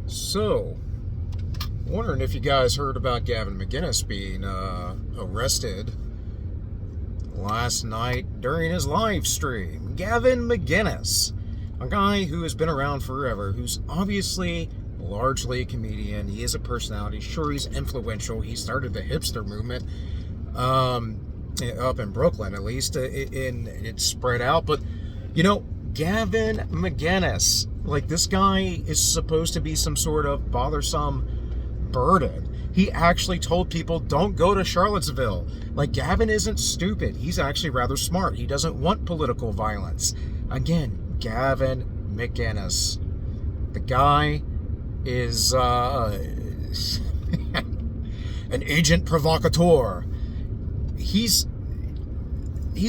So, wondering if you guys heard about Gavin McInnes being arrested last night during his live stream. Gavin McInnes, a guy who has been around forever, who's obviously largely a comedian. He is a personality. Sure, he's influential. He started the hipster movement up in Brooklyn, at least, and it spread out. But, you know, Gavin McInnes, like, this guy is supposed to be some sort of bothersome burden. He actually told people, don't go to Charlottesville. Like, Gavin isn't stupid. He's actually rather smart. He doesn't want political violence. Again, Gavin McInnes. The guy is an agent provocateur. He's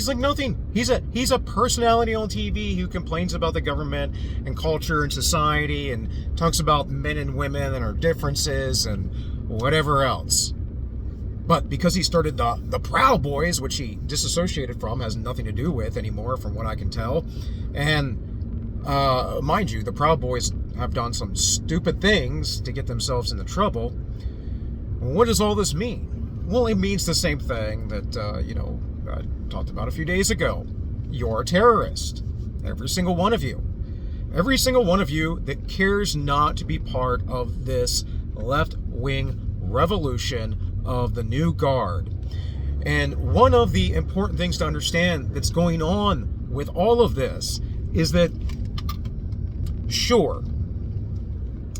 like nothing. He's a personality on TV who complains about the government and culture and society and talks about men and women and our differences and whatever else. But because he started the Proud Boys, which he disassociated from, has nothing to do with anymore from what I can tell. And mind you, the Proud Boys have done some stupid things to get themselves into trouble. What does all this mean? Well, it means the same thing that, I talked about a few days ago. You're a terrorist. Every single one of you. Every single one of you that cares not to be part of this left-wing revolution of the new guard. And one of the important things to understand that's going on with all of this is that, sure,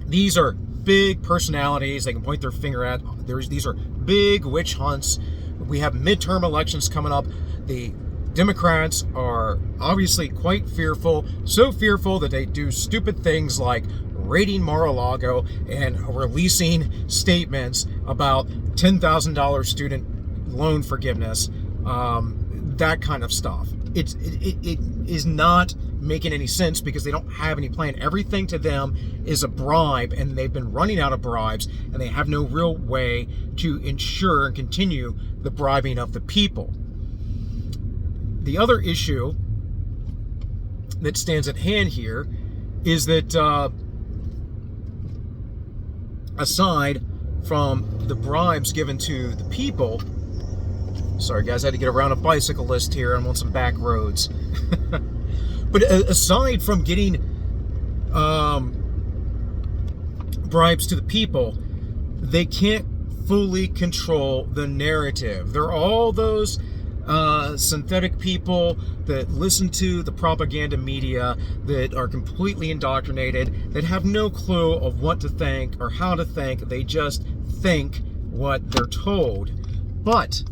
these are big personalities they can point their finger at. These are big witch hunts. We have midterm elections coming up. The Democrats are obviously quite fearful, so fearful that they do stupid things like raiding Mar-a-Lago and releasing statements about $10,000 student loan forgiveness, that kind of stuff. It is not making any sense because they don't have any plan. Everything to them is a bribe, and they've been running out of bribes, and they have no real way to ensure and continue the bribing of the people. The other issue that stands at hand here is that aside from the bribes given to the people, sorry guys, I had to get around a bicyclist here. I'm on some back roads. But aside from getting bribes to the people, they can't fully control the narrative. There are all those synthetic people that listen to the propaganda media that are completely indoctrinated, that have no clue of what to think or how to think. They just think what they're told. But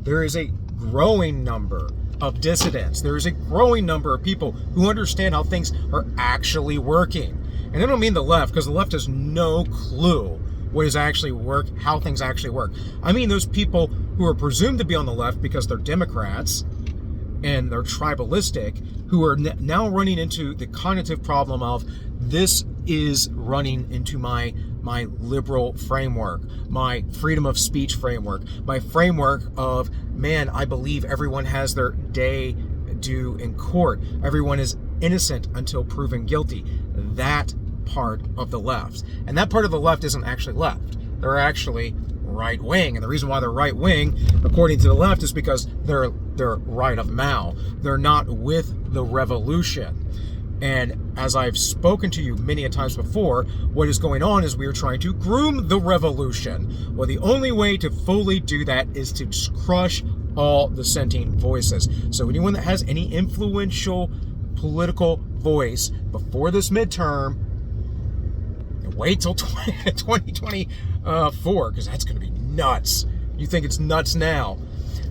there is a growing number of dissidents. There is a growing number of people who understand how things are actually working. And I don't mean the left, because the left has no clue what is actually how things actually work. I mean those people who are presumed to be on the left because they're Democrats and they're tribalistic, who are now running into the cognitive problem of, this is running into my liberal framework, my freedom of speech framework, my framework of, man, I believe everyone has their day due in court. Everyone is innocent until proven guilty. That part of the left. And that part of the left isn't actually left. They're actually right wing. And the reason why they're right wing, according to the left, is because they're right of Mao. They're not with the revolution. And as I've spoken to you many a times before, what is going on is we are trying to groom the revolution. Well, the only way to fully do that is to crush all dissenting voices. So anyone that has any influential political voice before this midterm, wait till 2024, because that's going to be nuts. You think it's nuts now.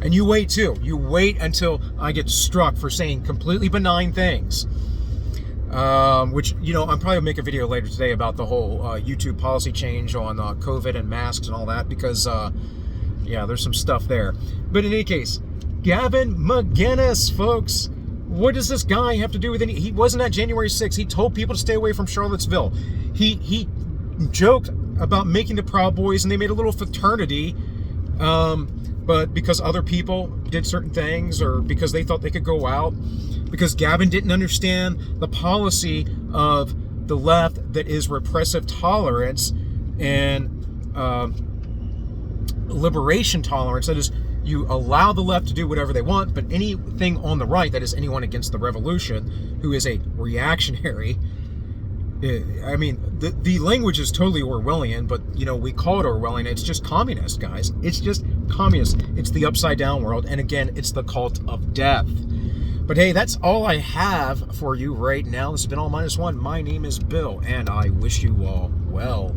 And you wait too. You wait until I get struck for saying completely benign things. Which, I'm probably gonna make a video later today about the whole YouTube policy change on COVID and masks and all that, because, there's some stuff there. But in any case, Gavin McInnes, folks, what does this guy have to do with he wasn't at January 6th. He told people to stay away from Charlottesville. He joked about making the Proud Boys, and they made a little fraternity, but because other people did certain things, or because they thought they could go out, because Gavin didn't understand the policy of the left that is repressive tolerance and liberation tolerance. That is, you allow the left to do whatever they want, but anything on the right, that is anyone against the revolution who is a reactionary. I mean, the language is totally Orwellian, but, you know, we call it Orwellian. It's just communist, guys. It's just communist. It's the upside down world. And again, it's the cult of death. But hey, that's all I have for you right now. This has been All Minus One. My name is Bill, and I wish you all well.